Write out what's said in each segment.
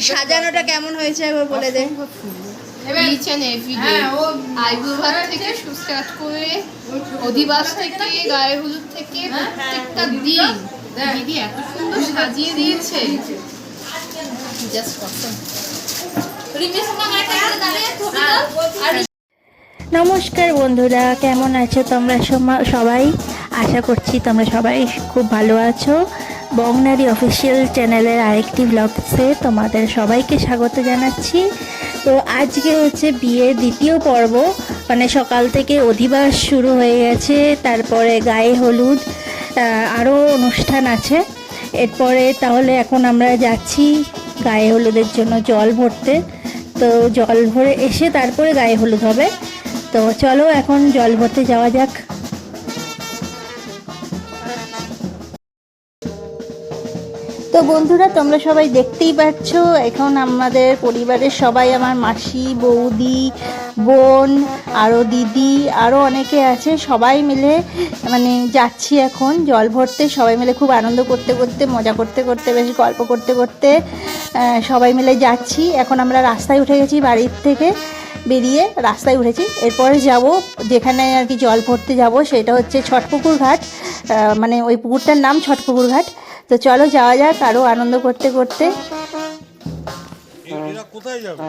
সাজানোটা কেমন হয়েছে একবার বলে দে। আইবুড়ো থেকে সুস্কাত করে অধিবাস থেকে গায়ে হলুদ থেকে প্রত্যেকটা দিন দিদি এত সুন্দর সাজিয়ে দিয়েছে। নমস্কার বন্ধুরা, কেমন আছো তোমরা সবাই? আশা করছি তোমরা সবাই খুব ভালো আছো। বংনারী অফিসিয়াল চ্যানেলের আরেকটি ব্লগসে তোমাদের সবাইকে স্বাগত জানাচ্ছি। তো আজকে হচ্ছে বিয়ের দ্বিতীয় পর্ব, মানে সকাল থেকে অধিবাস শুরু হয়ে গেছে, তারপরে গায়ে হলুদ, আরও অনুষ্ঠান আছে। এরপরে তাহলে এখন আমরা যাচ্ছি গায়ে হলুদের জন্য জল ভরতে। তো জল ভরে এসে তারপরে গায়ে হলুদ হবে। তো চলো এখন জল ভরতে যাওয়া যাক। তো বন্ধুরা, তোমরা সবাই দেখতেই পাচ্ছ এখন আমাদের পরিবারের সবাই, আমার মাসি, বৌদি, বোন, আরও দিদি, আরও অনেকে আছে, সবাই মিলে মানে যাচ্ছি এখন জল ভরতে। সবাই মিলে খুব আনন্দ করতে করতে, মজা করতে করতে, বেশ গল্প করতে করতে সবাই মিলে যাচ্ছি। এখন আমরা রাস্তায় উঠে গেছি, বাড়ির থেকে বেরিয়ে রাস্তায় উঠেছি। এরপরে যাব যেখানে আর কি জল ভরতে যাব, সেটা হচ্ছে ছটপুকুর ঘাট, মানে ওই পুকুরটার নাম ছটপুকুর ঘাট। তো চলো যাওয়া যাক আরও আনন্দ করতে করতে। কোথায় যাবে?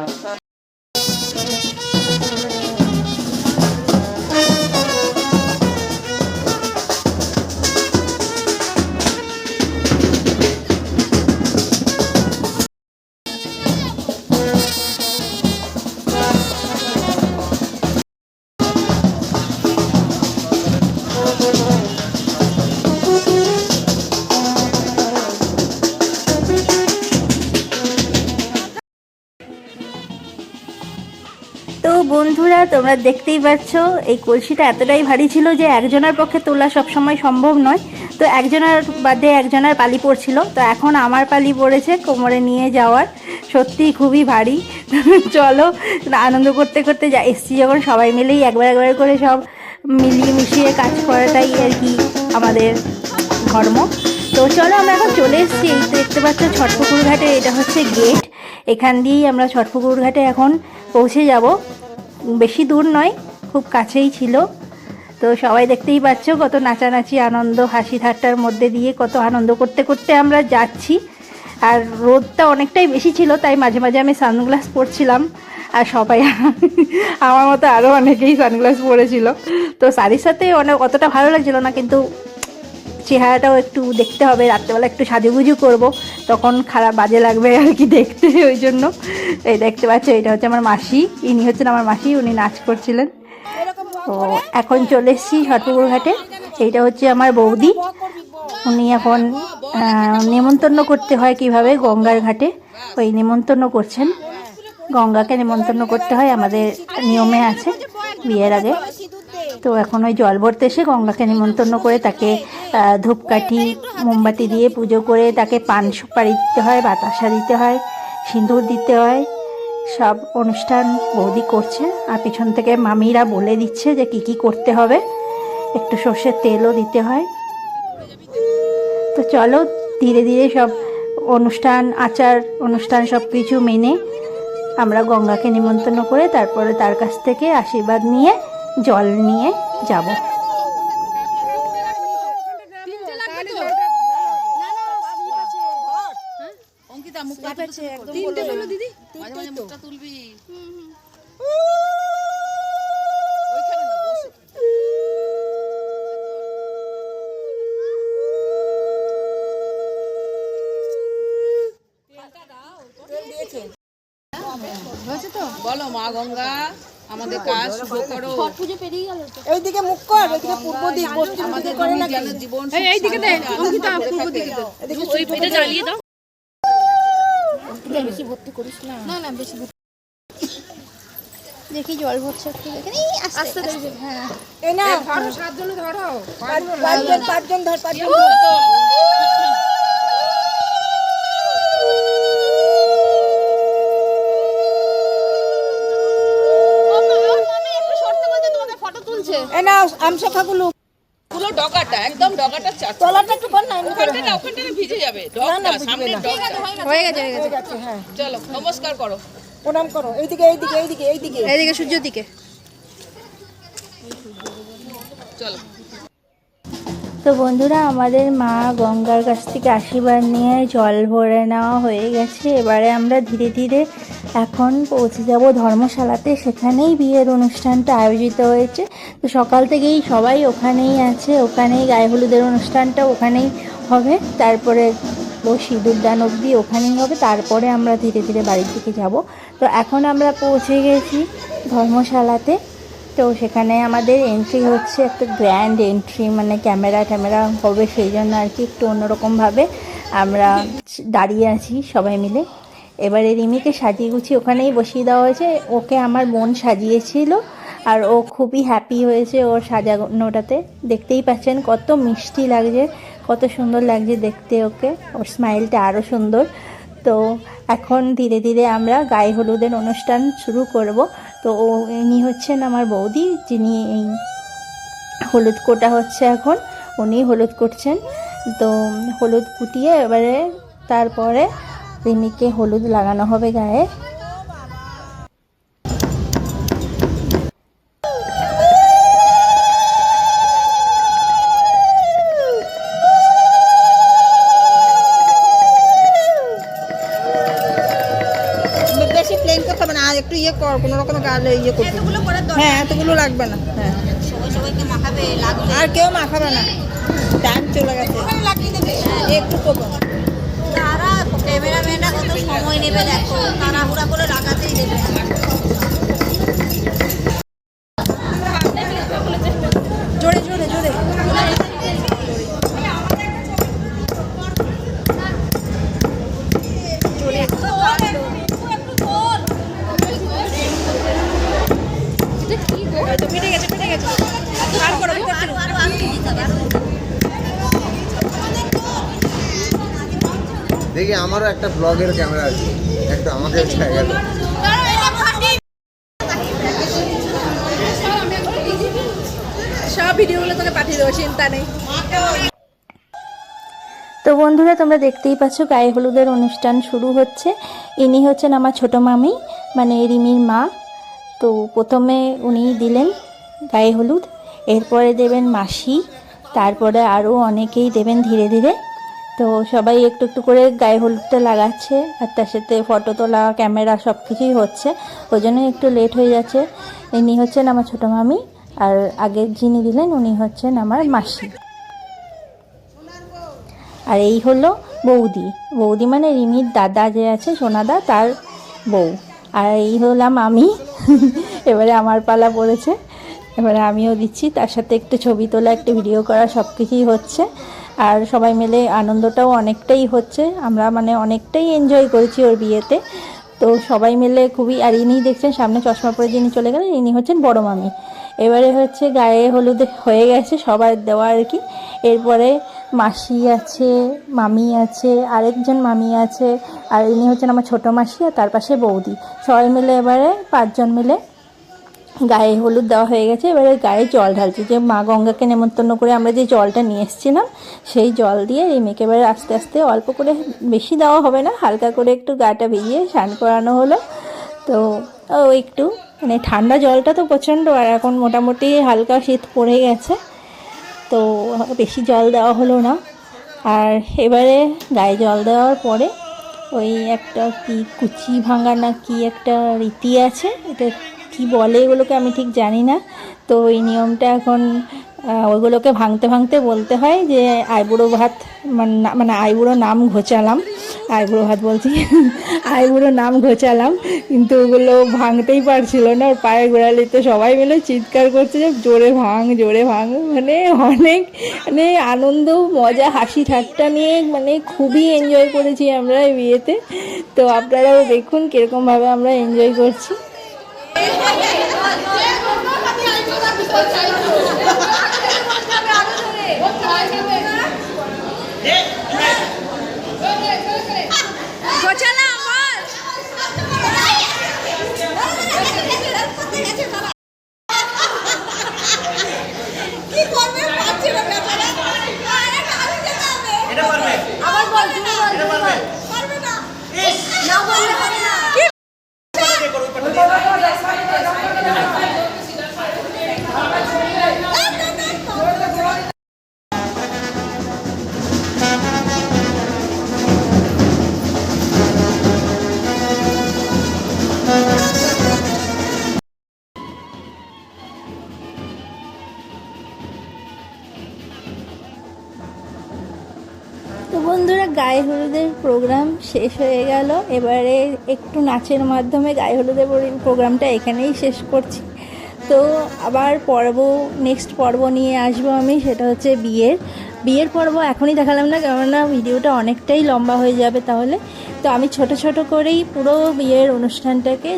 তো বন্ধুরা, তোমরা দেখতেই পাচ্ছ এই কলসিটা এতটাই ভারী ছিল যে একজনের পক্ষে তোলা সবসময় সম্ভব নয়। তো একজনের বাদে একজনের পালি পড়ছিল। তো এখন আমার পালি পড়েছে কোমরে নিয়ে যাওয়ার। সত্যিই খুবই ভারী। চলো আনন্দ করতে করতে এসছি যখন, সবাই মিলেই একবার একবার করে সব মিলিয়ে মিশিয়ে কাজ করাটাই আর কি আমাদের ধর্ম। তো চলো আমরা এখন চলে এসেছি। এই দেখতে পাচ্ছ ছটপুকুর ঘাটে, এটা হচ্ছে গেট। এখান দিয়েই আমরা ছটপুকুর ঘাটে এখন পৌঁছে যাব। বেশি দূর নয়, খুব কাছেই ছিল। তো সবাই দেখতেই পাচ্ছ কত নাচানাচি, আনন্দ, হাসি ঠাট্টার মধ্যে দিয়ে কত আনন্দ করতে করতে আমরা যাচ্ছি। আর রোদটা অনেকটাই বেশি ছিল, তাই মাঝে মাঝে আমি সানগ্লাস পরছিলাম। আর সবাই আমার মতো আরও অনেকেই সানগ্লাস পরেছিল। তো শাড়ির সাথে অতটা ভালো লাগছিল না, কিন্তু চেহারাটাও একটু দেখতে হবে, রাত্রেবেলা একটু সাজুগুজু করব, তখন খারাপ বাজে লাগবে আর কি দেখতে। ওই জন্য এই দেখতে পাচ্ছ, এটা হচ্ছে আমার মাসি, ইনি হচ্ছেন আমার মাসি, উনি নাচ করছিলেন। তো এখন চলে এসেছি ছটপুকুর ঘাটে। এইটা হচ্ছে আমার বৌদি, উনি এখন নেমন্তন্ন করতে হয় কিভাবে গঙ্গার ঘাটে, ওই নেমন্তন্ন করছেন। গঙ্গাকে নেমন্তন্ন করতে হয়, আমাদের নিয়মে আছে বিয়ের আগে। তো এখন ওই জল ভরতে এসে গঙ্গাকে নিমন্ত্রণ করে তাকে ধূপকাঠি মোমবাতি দিয়ে পুজো করে তাকে পান সুপারি দিতে হয়, বাতাসা দিতে হয়, সিঁদুর দিতে হয়, সব অনুষ্ঠান বৌদি করছে। আর পিছন থেকে মামিরা বলে দিচ্ছে যে কি কি করতে হবে, একটু সর্ষের তেলও দিতে হয়। তো চলো ধীরে ধীরে সব অনুষ্ঠান, আচার অনুষ্ঠান সব কিছু মেনে আমরা গঙ্গাকে নিমন্ত্রণ করে তারপরে তার কাছ থেকে আশীর্বাদ নিয়ে জল নিয়ে যাব। বলো মা গঙ্গা আমাদের কাজ শুরু করো। ছট পুজো পেরিয়ে গেল তো। এইদিকে মুখ কর, এইদিকে পূর্ব দিক, পশ্চিম দিকে করে না কেন? জীবন এইদিকে দে, অঙ্কিতা পূর্ব দিকে দে। এদিকে এটা জ্বালিয়ে দাও। বেশি ভর্তি করিস না। না না বেশি ভর্তি। দেখি জল ভরছে একটু দেখে নি, আস্তে আস্তে দেখবে। হ্যাঁ এই না ধরো, সাতজন ধরো, পাঁচজন ধর, পাঁচজন ধর। আমশাখাগুলো পুরো ডগাটা একদম ডগাটা চাট তলাটা একটু কর না, এমনি করে, ওখানটা না হ্যাঁ। ওখানটা না ভিজে যাবে না, ডগটা ভিজবে সামনে না। ডগটা হয়ে গেছে হয়ে গেছে, হ্যাঁ। চলো নমস্কার করো প্রণাম করো, এইদিকে এইদিকে এইদিকে এইদিকে। এইদিকে সূর্যের দিকে। চলো তো বন্ধুরা, আমাদের মা গঙ্গার কাছ থেকে আশীর্বাদ নিয়ে জল ভরে নেওয়া হয়ে গেছে। এবারে আমরা ধীরে ধীরে এখন পৌঁছে যাব ধর্মশালাতে। সেখানেই বিয়ের অনুষ্ঠানটা আয়োজিত হয়েছে। তো সকাল থেকেই সবাই ওখানেই আছে, ওখানেই গায়ে হলুদের অনুষ্ঠানটা ওখানেই হবে। তারপরে ও সিঁদুরদান অবধি ওখানেই হবে। তারপরে আমরা ধীরে ধীরে বাড়ির দিকে যাব। তো এখন আমরা পৌঁছে গেছি ধর্মশালাতে। তো সেখানে আমাদের এন্ট্রি হচ্ছে একটা গ্র্যান্ড এন্ট্রি, মানে ক্যামেরা ট্যামেরা হবে, সেই জন্য আর কি একটু অন্যরকমভাবে আমরা দাঁড়িয়ে আছি সবাই মিলে। এবারে রিমিকে সাজিয়ে গুছিয়ে ওখানেই বসিয়ে দেওয়া হয়েছে। ওকে আমার বোন সাজিয়েছিল আর ও খুবই হ্যাপি হয়েছে ওর সাজানোটাতে। দেখতেই পাচ্ছেন কত মিষ্টি লাগছে, কত সুন্দর লাগছে দেখতে ওকে। ওর স্মাইলটা আরও সুন্দর। তো এখন ধীরে ধীরে আমরা গায়ে হলুদের অনুষ্ঠান শুরু করব। তো ইনি হচ্ছেন আমার বৌদি, যিনি এই হলুদ কোটা হচ্ছে এখন, উনি হলুদ করছেন। তো হলুদ কুটিয়ে এবারে তারপরে রিমিকে হলুদ লাগানো হবে গায়ে। বেশি প্লেন করতে হবে না, আর একটু ইয়ে কর, কোনো রকম গালে ইয়ে করতে। হ্যাঁ, এতগুলো লাগবে না। হ্যাঁ, সবাইকে মাখাবে লাগবে আর কেউ মাখাবে না, টাইম চলে গেছে। একটু করবো। তারা ক্যামেরাম্যানরা কত সময় নেবে দেখো, তাড়াহুড়া করে লাগাতেই দেবে। জোরে জোরে জোরে। ফেটে গেছে ফেটে গেছে। আর করো, আরো আরো দিতে হবে, আরো দিতে হবে। দেখি আমারও একটা ব্লগের ক্যামেরা আছে, একটা আমাকে গেল। সব ভিডিওগুলো তোকে পাঠিয়ে দেবো, চিন্তা নেই। তো বন্ধুরা, তোমরা দেখতেই পাচ্ছ গায়ে হলুদের অনুষ্ঠান শুরু হচ্ছে। ইনি হচ্ছেন আমার ছোটো মামি, মানে রিমির মা। তো প্রথমে উনি দিলেন গায়ে হলুদ, এরপরে দেবেন মাসি, তারপরে আরও অনেকেই দেবেন ধীরে ধীরে। তো সবাই একটু একটু করে গায়ে হলুদটা লাগাচ্ছে, আর তার সাথে ফটো তোলা, ক্যামেরা সব কিছুই হচ্ছে, ওই জন্য একটু লেট হয়ে যাচ্ছে। ইনি হচ্ছেন আমার ছোটো মামি, আর আগের যিনি দিলেন উনি হচ্ছেন আমার মাসি। আর এই হলো বৌদি। বৌদি মানে রিমির দাদা যে আছে, সোনাদা, তার বউ। আর এই হলাম আমি। এবারে আমার পালা পড়েছে, এবারে আমিও দিচ্ছি। তার সাথে একটু ছবি তোলা, একটু ভিডিও করা, সব কিছুই হচ্ছে। আর সবাই মিলে আনন্দটাও অনেকটাই হচ্ছে। আমরা মানে অনেকটাই এনজয় করেছি ওর বিয়েতে। তো সবাই মিলে খুবই। আর ইনি দেখছেন সামনে চশমা পরে যিনি চলে গেলেন, ইনি হচ্ছেন বড় মামি। এবারে হচ্ছে গায়ে হলুদ হয়ে গেছে সবার দেওয়া আর কি। এরপরে মাসি আছে, মামি আছে, আরেকজন মামি আছে, আর ইনি হচ্ছেন আমার ছোটো মাসি, আর তার পাশে বৌদি। সবাই মিলে এবারে 5 জন মিলে গায়ে হলুদ দেওয়া হয়ে গেছে। এবারে গায়ে জল ঢালছি, যে মা গঙ্গাকে নেমন্তন্ন করে আমরা যে জলটা নিয়ে এসেছিলাম, সেই জল দিয়ে রিমিকে এবারে আস্তে আস্তে অল্প করে, বেশি দেওয়া হবে না, হালকা করে একটু গাটা ভিজিয়ে স্নান করানো হলো। তো ও একটু মানে ঠান্ডা জলটা তো প্রচণ্ড, আর এখন মোটামুটি হালকা শীত পড়ে গেছে, তো বেশি জল দেওয়া হলো না। আর এবারে গায়ে জল দেওয়ার পরে ওই একটা কি কুচি ভাঙা না কি একটা রীতি আছে, এটা কি বলে এগুলোকে আমি ঠিক জানি না। তো এই নিয়মটা এখন ওইগুলোকে ভাঙতে ভাঙতে বলতে হয় যে আইবুড়ো ভাত, মানে আইবুড়ো নাম ঘোচালাম, আইবুড়ো ভাত বলছি, আইবুড়ো নাম ঘোচালাম। কিন্তু ওগুলো ভাঙতেই পারছিল না, ওর পায়ে গোড়ালি। তো সবাই মিলে চিৎকার করছে যে জোরে ভাঙ জোরে ভাঙ। মানে অনেক মানে আনন্দ, মজা, হাসি ঠাট্টা নিয়ে মানে খুবই এনজয় করেছি আমরা এই বিয়েতে। তো আপনারাও দেখুন কীরকমভাবে আমরা এনজয় করছি। তো বন্ধুরা, গায়ে হলুদের প্রোগ্রাম শেষ হয়ে গেল। এবারে একটু নাচের মাধ্যমে গায়ে হলুদের প্রোগ্রামটা এখানেই শেষ করছি। তো আবার নেক্সট পর্ব নিয়ে আসবো আমি, সেটা হচ্ছে বিয়ের পর্ব এখনই দেখালাম না, কেননা ভিডিওটা অনেকটাই লম্বা হয়ে যাবে তাহলে। তো আমি ছোট ছোট করেই পুরো বিয়ের অনুষ্ঠানটাকে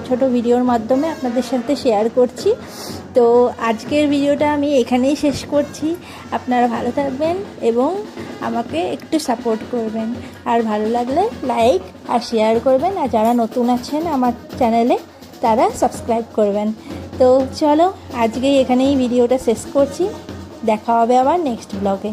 ছোট ভিডিওর মাধ্যমে আপনাদের সাথে শেয়ার করছি। তো আজকের ভিডিওটা আমি এখানেই শেষ করছি। আপনারা ভালো থাকবেন এবং আমাকে একটু সাপোর্ট করবেন, আর ভালো লাগলে লাইক আর শেয়ার করবেন, আর যারা নতুন আছেন আমার চ্যানেলে তারা সাবস্ক্রাইব করবেন। তো চলো, আজকে এখানেই ভিডিওটা শেষ করছি। দেখা হবে আবার নেক্সট ব্লগে।